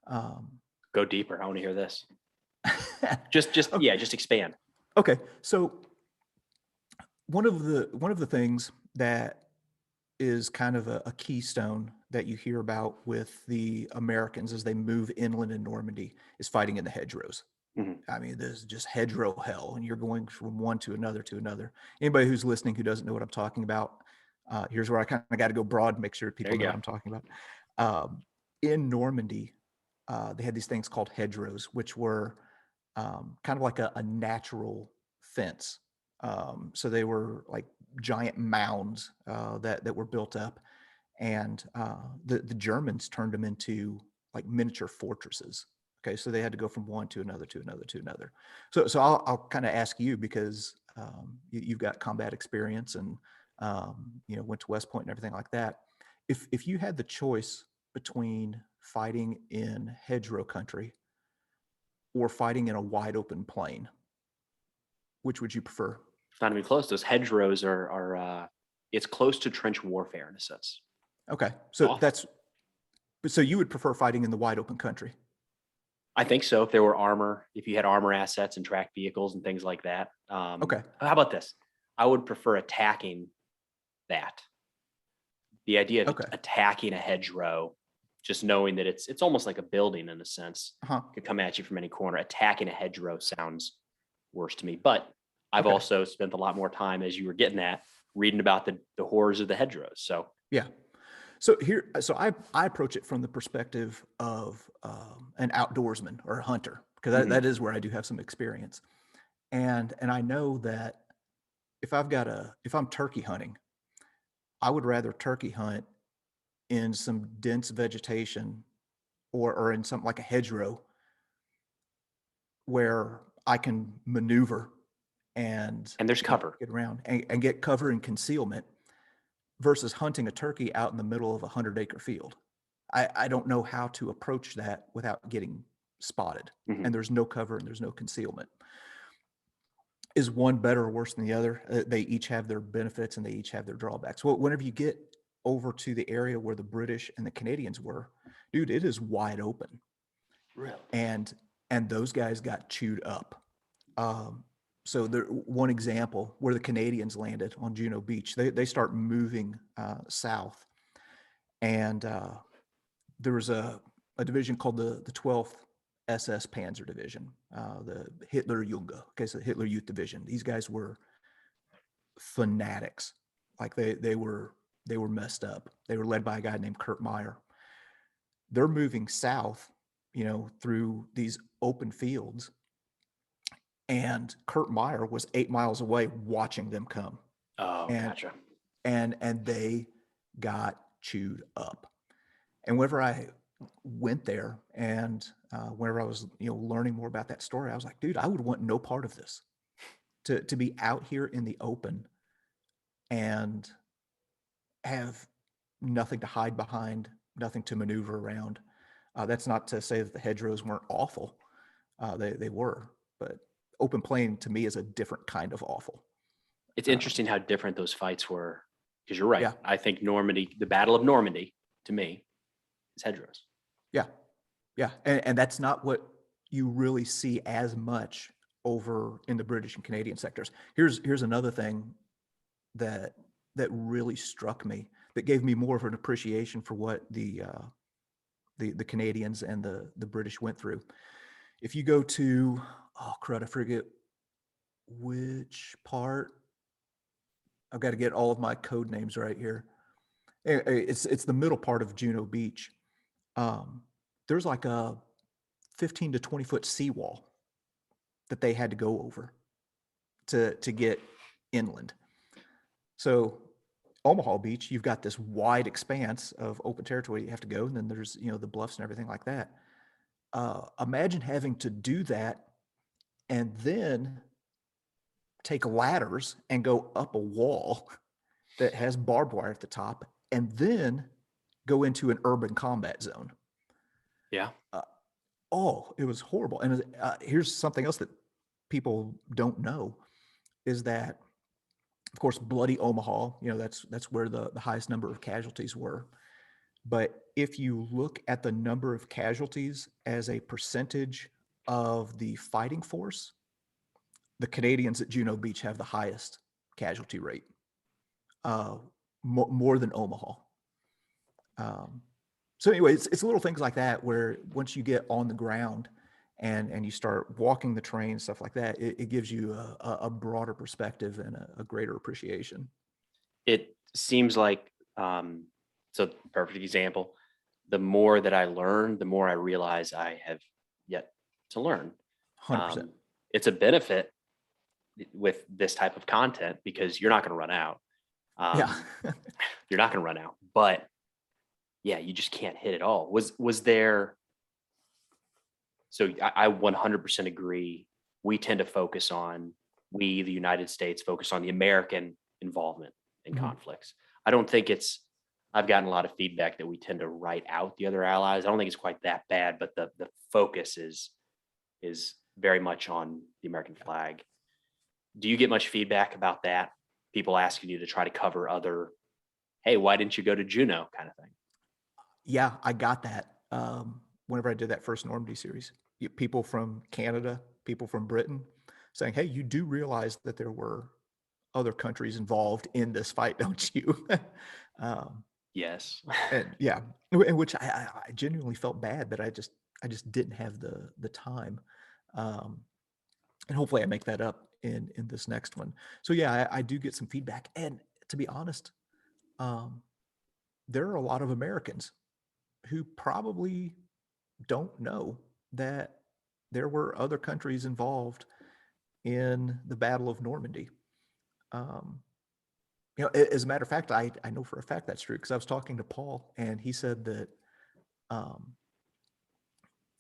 Um, Go deeper. I want to hear this. Just okay, yeah, just expand. okay, so one of the things that is kind of a keystone that you hear about with the Americans as they move inland in Normandy is fighting in the hedgerows. Mhm. I mean, there's just hedgerow hell, and you're going from one to another to another. Anybody who's listening who doesn't know what I'm talking about, here's where I kind of got to go broad and make sure There people you know go. what I'm talking about. In Normandy, they had these things called hedgerows, which were kind of like a natural fence. So they were like giant mounds that were built up, and the Germans turned them into like miniature fortresses. Okay, so they had to go from one to another to another to another. So I'll kind of ask you, because you've got combat experience and went to West Point and everything like that. If you had the choice between fighting in hedgerow country or fighting in a wide open plain, which would you prefer? Not even close. Those hedgerows it's close to trench warfare in a sense. Okay, so Awful. so you would prefer fighting in the wide open country? I think so. If there were armor, if you had armor assets and tracked vehicles and things like that. Okay, How about this? I would prefer attacking that. The idea of okay, attacking a hedgerow, just knowing that it's almost like a building in a sense, uh-huh. could come at you from any corner. Attacking a hedgerow sounds worse to me. But I've Okay, also spent a lot more time, as you were getting at, reading about the horrors of the hedgerows. So yeah. So I approach it from the perspective of an outdoorsman or a hunter, because that is where I do have some experience, and I know that if I'm turkey hunting, I would rather turkey hunt in some dense vegetation, or in something like a hedgerow where I can maneuver and and there's cover. get around and get cover and concealment, versus hunting a turkey out in the middle of a 100-acre field. I don't know how to approach that without getting spotted, Mhm. and there's no cover and there's no concealment. Is one better or worse than the other? They each have their benefits and they each have their drawbacks. Well, whenever you get over to the area where the British and the Canadians were, dude, it is wide open, Really? and those guys got chewed up. Um, so there, one example where the Canadians landed on Juno Beach, they start moving south, and there was a division called the 12th SS Panzer Division, the Hitler Junge, okay, so Hitler Youth Division. These guys were fanatics, like they were messed up. They were led by a guy named Kurt Meyer. They're moving south, through these open fields, and Kurt Meyer was 8 miles away watching them come, Oh, and gotcha. they got chewed up. And whenever I went there, and whenever I was learning more about that story, I was like, dude, I would want no part of this. To be out here in the open and have nothing to hide behind, nothing to maneuver around. That's not to say that the hedgerows weren't awful. They were, but open plain to me is a different kind of awful. It's Um, interesting how different those fights were, because you're right. yeah, I think Normandy, the Battle of Normandy, to me, is hedgerows. yeah, yeah, and that's not what you really see as much over in the British and Canadian sectors. Here's another thing that really struck me, that gave me more of an appreciation for what the Canadians and the British went through. If you go to, oh crud, I forget which part. I've got to get all of my code names right here. It's the middle part of Juno Beach. Um, there's like a 15 to 20 foot seawall that they had to go over to get inland. So Omaha Beach, you've got this wide expanse of open territory you have to go, and then there's the bluffs and everything like that. Imagine having to do that and then take ladders and go up a wall that has barbed wire at the top, and then go into an urban combat zone. Yeah. Uh, oh, it was horrible. And here's something else that people don't know, is that, of course, bloody Omaha, that's where the highest number of casualties were. But if you look at the number of casualties as a percentage of the fighting force, the Canadians at Juno Beach have the highest casualty rate, uh, more than Omaha. Um, so anyway, it's little things like that where once you get on the ground and you start walking the train, stuff like that, it gives you a broader perspective and a greater appreciation. It seems like, so perfect example. The more that I learn, the more I realize I have yet to learn. 100%. It's a benefit with this type of content because you're not going to run out. Yeah. You're not going to run out, but yeah, you just can't hit it all. Was there? So I 100% agree. We tend to focus on the United States, focus on the American involvement in Mhm. conflicts. I don't think it's. I've gotten a lot of feedback that we tend to write out the other allies. I don't think it's quite that bad, but the focus is very much on the American flag. Do you get much feedback about that? People asking you to try to cover other, hey, why didn't you go to Juneau kind of thing? Yeah, I got that. Whenever I did that first Normandy series, people from Canada, people from Britain saying, "Hey, you do realize that there were other countries involved in this fight, don't you?" um, Yes. and yeah, in which I genuinely felt bad, but I just didn't have the time. Um, and hopefully I make that up in this next one. So yeah, I do get some feedback, and to be honest, um, there are a lot of Americans who probably don't know that there were other countries involved in the Battle of Normandy. Um, as a matter of fact, I know for a fact that's true because I was talking to Paul, and he said that um,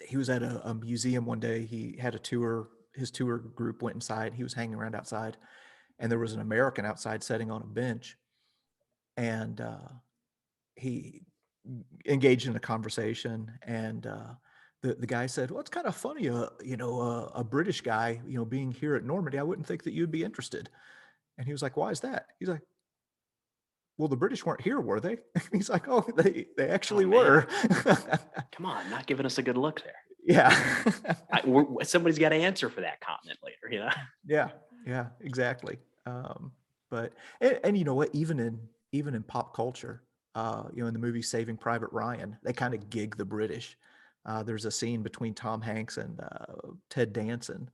he was at a museum one day. He had a tour. His tour group went inside. He was hanging around outside, and there was an American outside sitting on a bench, and he engaged in a conversation, and the guy said, "Well, it's kind of funny, a British guy, being here at Normandy. I wouldn't think that you'd be interested." And he was like, "Why is that?" He's like, "Well, the British weren't here, were they?" He's like, "Oh, they Oh actually man, were." come on, not giving us a good look there. Yeah. Somebody's got to answer for that comment later, you know? Yeah, yeah, exactly. But and you know what? Even in pop culture, in the movie Saving Private Ryan, they kind of gig the British. There's a scene between Tom Hanks and Ted Danson,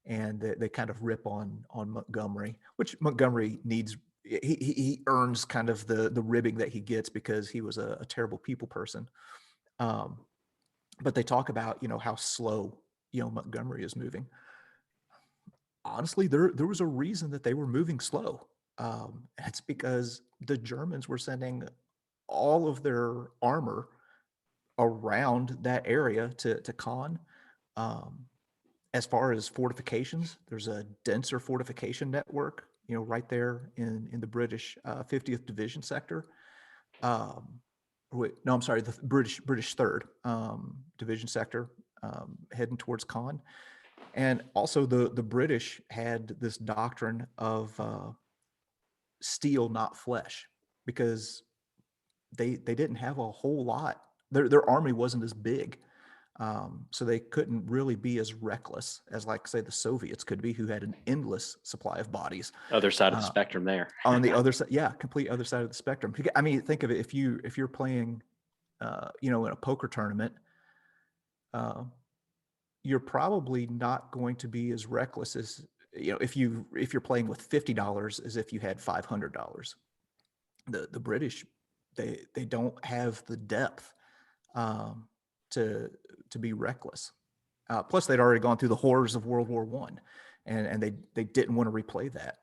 and they kind of rip on Montgomery, which Montgomery needs. He earns kind of the ribbing that he gets because he was a terrible people person. Um, but they talk about how slow Montgomery is moving. Honestly, there was a reason that they were moving slow. It's because the Germans were sending all of their armor around that area to Caen. Um, as far as fortifications, there's a denser fortification network, right there in the British 50th Division sector. Um, wait, no, I'm sorry, the British Third Division sector, heading towards Caen. And also the British had this doctrine of steel, not flesh, because they didn't have a whole lot. Their army wasn't as big, so they couldn't really be as reckless as, like, say, the Soviets could be, who had an endless supply of bodies. Other side of the spectrum there. On the other side, yeah, complete other side of the spectrum. I mean, think of it, if you're playing, in a poker tournament, uh, you're probably not going to be as reckless as, if you're playing with $50 as if you had $500. The British, they don't have the depth, um, to be reckless. Plus, they'd already gone through the horrors of World War One, and they didn't want to replay that.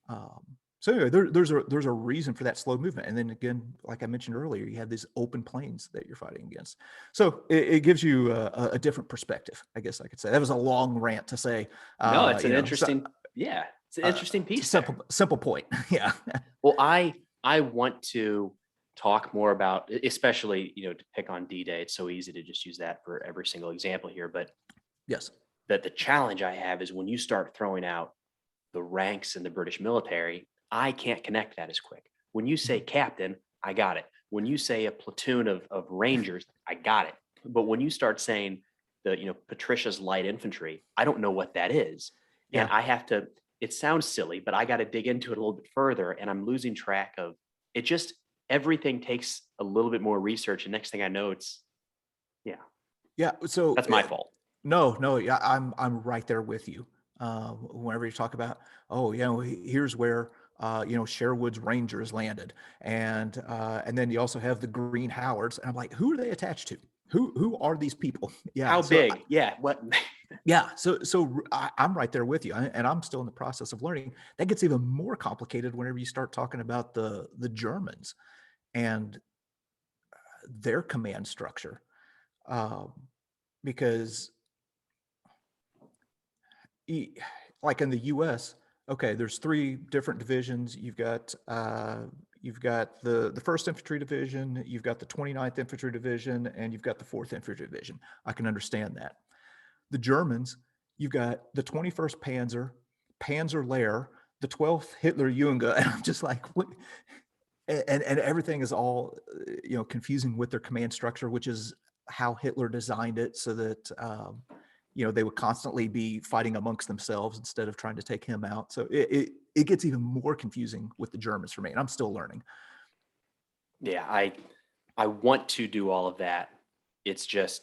Um, so anyway, there's a reason for that slow movement. And then again, like I mentioned earlier, you have these open plains that you're fighting against. So it gives you a different perspective, I guess I could say. That was a long rant to say. No, it's an So, interesting, yeah, it's an interesting piece there. simple point. Yeah. Well, I want to talk more about, especially, to pick on D-Day. It's so easy to just use that for every single example here, but Yes. that the challenge I have is when you start throwing out the ranks in the British military, I can't connect that as quick. When you say captain, I got it. When you say a platoon of Rangers, I got it. But when you start saying Patricia's light infantry, I don't know what that is. And Yeah. I have to, it sounds silly, but I got to dig into it a little bit further, and I'm losing track of it. Just everything takes a little bit more research. And next thing I know, yeah, Yeah. So that's my fault. no, yeah, I'm right there with you. Whenever you talk about, oh, here's where Sherwood's Rangers landed, and then you also have the Green Howards, and I'm like, who are they attached to? Who are these people? Yeah, How so big? Yeah. What? Yeah. I'm right there with you, and I'm still in the process of learning. That gets even more complicated whenever you start talking about the Germans and their command structure, um, because e- like in the U.S., okay, there's three different divisions. You've got the First Infantry Division, you've got the 29th Infantry Division, and you've got the Fourth Infantry Division. I can understand that. The Germans, you've got the 21st Panzer, Panzer Lehr, the 12th Hitler Jugend, and I'm just like, what? And everything is all confusing with their command structure, which is how Hitler designed it, so that they would constantly be fighting amongst themselves instead of trying to take him out. So it gets even more confusing with the Germans for me, and I'm still learning. Yeah, I want to do all of that. It's just,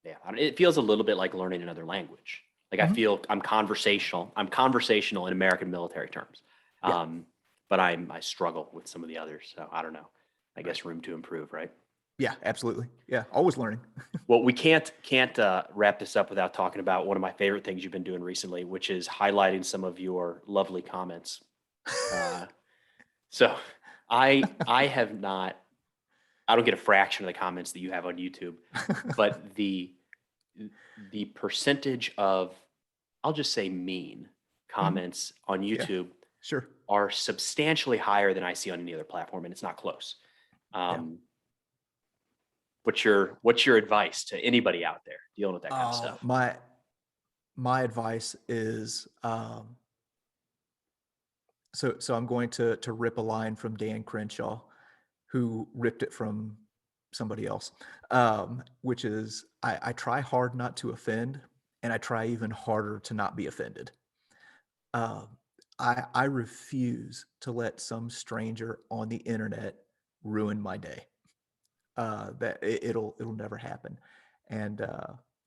yeah, it feels a little bit like learning another language. Like I Mhm. feel I'm conversational. I'm conversational in American military terms, Yeah, but I struggle with some of the others. So I don't know. I right. guess room to improve, right? Yeah, absolutely. Yeah, always learning. Well, we can't wrap this up without talking about one of my favorite things you've been doing recently, which is highlighting some of your lovely comments. Uh, so I have not. I don't get a fraction of the comments that you have on YouTube, but the percentage of, I'll just say, mean Mhm. comments on Yeah, YouTube sure. are substantially higher than I see on any other platform, and it's not close. Yeah. Um, what's your advice to anybody out there dealing with that kind of Uh, stuff? my my advice is so I'm going to rip a line from Dan Crenshaw, who ripped it from somebody else, which is I try hard not to offend, and I try even harder to not be offended. Um, I refuse to let some stranger on the internet ruin my day. It'll never happen. And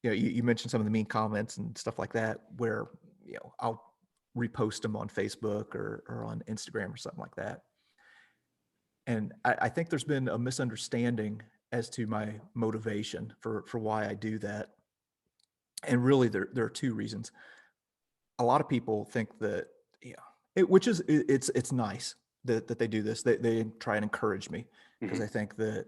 you mentioned some of the mean comments and stuff like that, where I'll repost them on Facebook or on Instagram or something like that. And I think there's been a misunderstanding as to my motivation for why I do that. And really, there are two reasons. A lot of people think that, yeah, it's nice that they do this. They try and encourage me because Mhm. I think that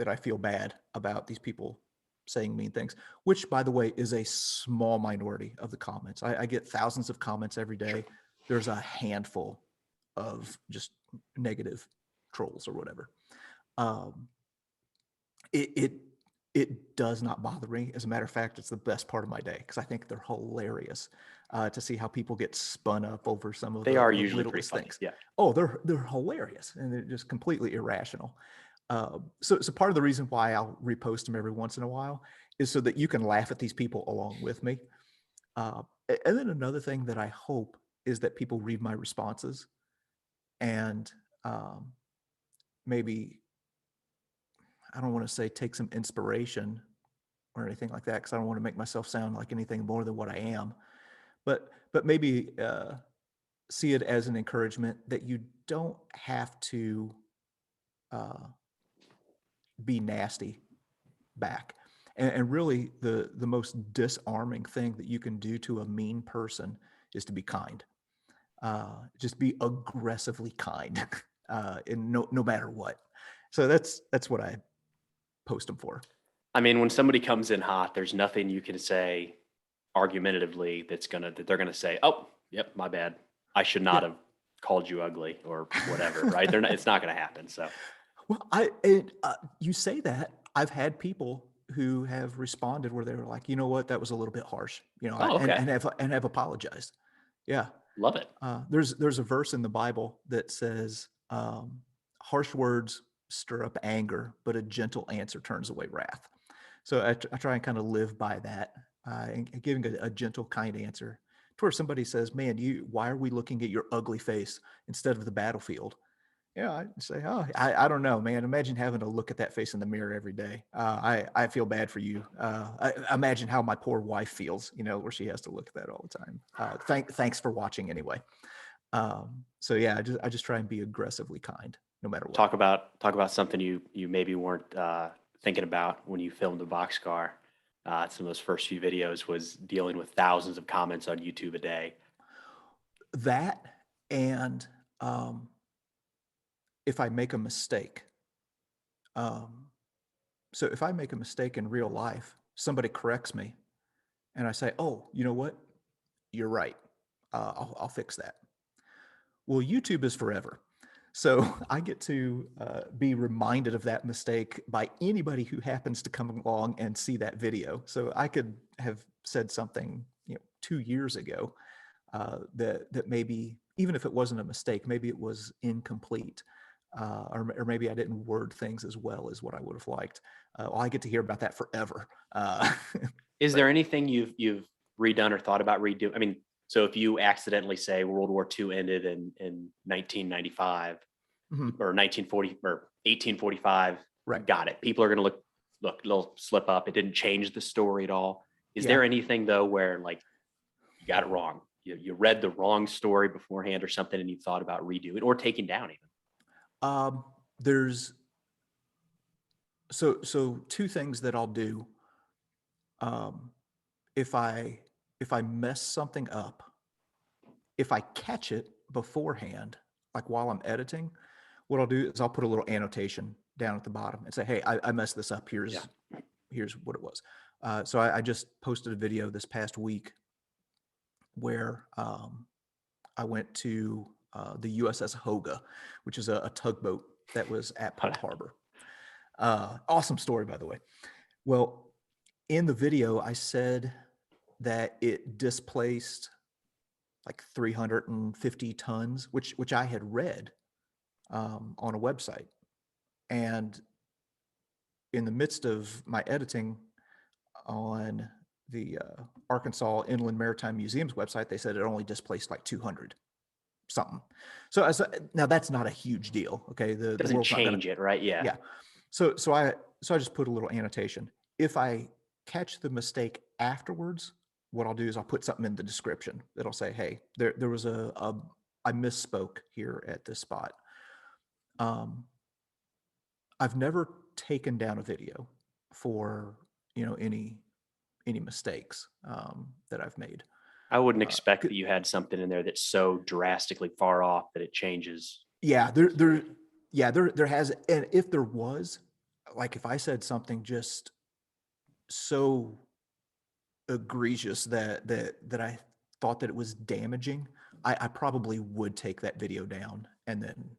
I feel bad about these people saying mean things, which, by the way, is a small minority of the comments. I get thousands of comments every Sure. day. There's a handful of just negative trolls or whatever. Um, it it it does not bother me. As a matter of fact, it's the best part of my day because I think they're hilarious to see how people get spun up over some of They are the usually pretty littlest funny. things. Yeah. Oh, they're hilarious and they're just completely irrational. So part of the reason why I'll repost them every once in a while is so that you can laugh at these people along with me. And then another thing that I hope is that people read my responses and um, maybe, I don't want to say take some inspiration or anything like that, because I don't want to make myself sound like anything more than what I am. But maybe see it as an encouragement that you don't have to uh, be nasty back. And really, the most disarming thing that you can do to a mean person is to be kind. Just be aggressively kind, and no matter what. So that's what I post them for. I mean, when somebody comes in hot, there's nothing you can say argumentatively that they're gonna say, "Oh, yep, my bad. I should Yeah. not have called you ugly," or whatever, right? They're not. It's not gonna happen. So Well, you say that. I've had people who have responded where they were like, you know what, that was a little bit harsh, oh, okay. and have apologized. Yeah. Love it. There's a verse in the Bible that says, harsh words stir up anger, but a gentle answer turns away wrath. So I try and kind of live by that, and giving a gentle, kind answer to where somebody says, man, why are we looking at your ugly face instead of the battlefield? Yeah, I'd say, oh, I don't know, man. Imagine having to look at that face in the mirror every day. I feel bad for you. I imagine how my poor wife feels, where she has to look at that all the time. Thanks for watching anyway. So yeah, I just try and be aggressively kind, no matter what. Talk about something you maybe weren't thinking about when you filmed the boxcar. some of those first few videos was dealing with thousands of comments on YouTube a day. That, and if I make a mistake, so if I make a mistake in real life, somebody corrects me, and I say, "Oh, you know what? You're right. I'll fix that." Well, YouTube is forever. So I get to be reminded of that mistake by anybody who happens to come along and see that video. So I could have said something, 2 years ago that maybe, even if it wasn't a mistake, maybe it was incomplete, or maybe I didn't word things as well as what I would have liked. Well, I get to hear about that forever. Is But there anything you've redone or thought about redo? I mean, so if you accidentally say World War II ended in 1995 mhm, or 1940 or 1845, right. got it. People are going to look, little slip up. It didn't change the story at all. Is Yeah. there anything though where like you got it wrong? You read the wrong story beforehand or something, and you thought about redoing or taking down even? There's so two things that I'll do. Um, if I mess something up, if I catch it beforehand, like while I'm editing, what I'll do is I'll put a little annotation down at the bottom and say, "Hey, I messed this up. Yeah. Here's what it was." So I just posted a video this past week where I went to the USS Hoga, which is a tugboat that was at Pearl Harbor. Awesome story, by the way. Well, in the video, I said that it displaced like 350 tons, which I had read on a website. And in the midst of my editing on the Arkansas Inland Maritime Museum's website, they said it only displaced like 200 something. So now that's not a huge deal. Okay, the Doesn't world's not going to. change it, right? Yeah. Yeah. So I just put a little annotation. If I catch the mistake afterwards, what I'll do is I'll put something in the description that'll say, "Hey, there was I misspoke here at this spot." Um, I've never taken down a video for any mistakes that I've made. I wouldn't Uh, expect c- that you had something in there that's so drastically far off that it changes. yeah, there has, and if there was, like if I said something just so egregious that I thought that it was damaging, I probably would take that video down and then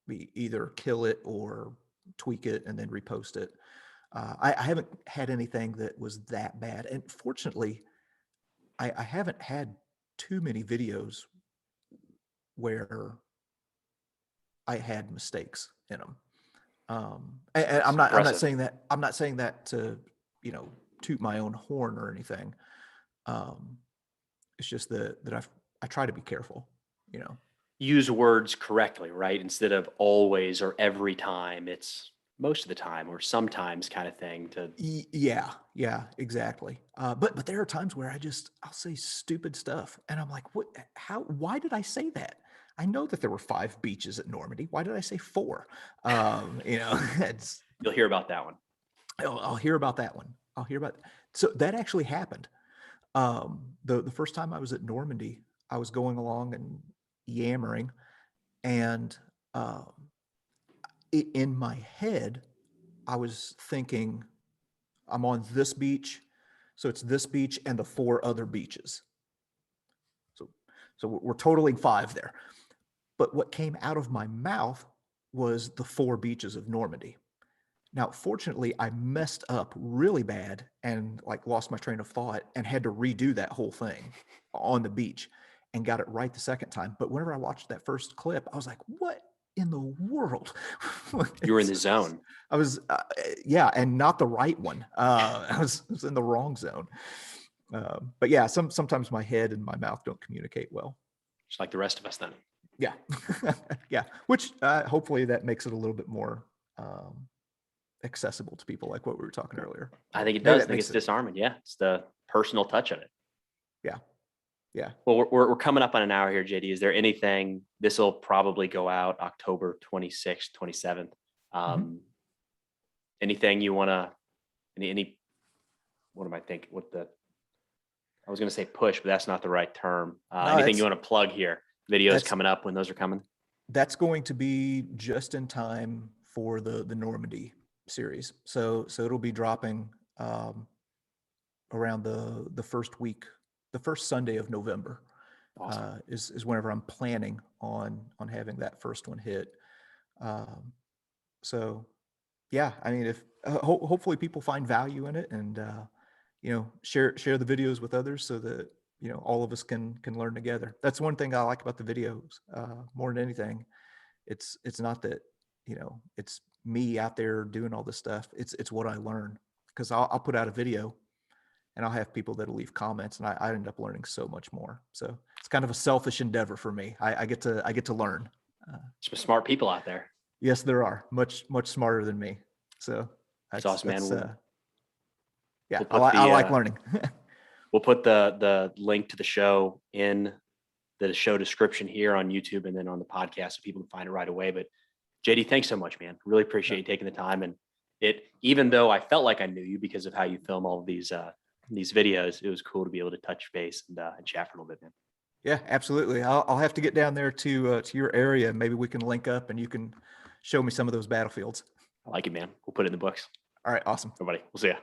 either kill it or tweak it and then repost it. I haven't had anything that was that bad, and fortunately, I haven't had too many videos where I had mistakes in them. And It's I'm not impressive. saying that to toot my own horn or anything. Um, it's just that I try to be careful, you know. Use words correctly, right? Instead of always or every time, it's most of the time or sometimes kind of thing to Yeah, exactly. But there are times where I'll say stupid stuff, and I'm like, what? How? Why did I say that? I know that there were 5 beaches at Normandy. Why did I say 4? It's you'll hear about that one. I'll hear about that one. I'll hear about. So that actually happened. The first time I was at Normandy, I was going along and yammering, and um, in my head, I was thinking, I'm on this beach, so it's this beach and the 4 other beaches. So we're totaling 5 there. But what came out of my mouth was the 4 beaches of Normandy. Now, fortunately, I messed up really bad and like lost my train of thought and had to redo that whole thing on the beach and got it right the second time. But whenever I watched that first clip, I was like, what in the world? You were in the zone. I was, yeah, and not the right one. I was in the wrong zone. But yeah, sometimes my head and my mouth don't communicate well. Just like the rest of us then. Yeah, yeah. Which hopefully that makes it a little bit more accessible to people, like what we were talking earlier. I think it Maybe does. I that think makes it's it. disarming. Yeah. It's the personal touch of it. Yeah, yeah. Well, we're coming up on an hour here, JD. Is there anything, this will probably go out October 26th, 27th. Mhm. Anything you want to, any what am I thinking? I was going to say push, but that's not the right term. No, Anything you want to plug here? Videos that's- coming up when those are coming? That's going to be just in time for the Normandy series. So it'll be dropping around the first week, the first Sunday of November. Awesome. Is whenever I'm planning on having that first one hit. So yeah, I mean, if hopefully people find value in it, and share the videos with others, so that all of us can learn together. That's one thing I like about the videos more than anything. It's not that it's me out there doing all this stuff. It's what I learn, because I'll put out a video and I'll have people that'll leave comments, and I end up learning so much more. So it's kind of a selfish endeavor for me. I get to learn. Some smart people out there. Yes, there are much smarter than me. So That's awesome, man. Yeah, I like learning. We'll put the link to the show in the show description here on YouTube, and then on the podcast, so people can find it right away. But JD, thanks so much, man. Really appreciate you taking the time. And even though I felt like I knew you because of how you film all of these videos, it was cool to be able to touch base and chat for a little bit, man. Yeah, absolutely. I'll have to get down there to your area. Maybe we can link up and you can show me some of those battlefields. I like it, man. We'll put it in the books. All right, awesome. Everybody, we'll see ya.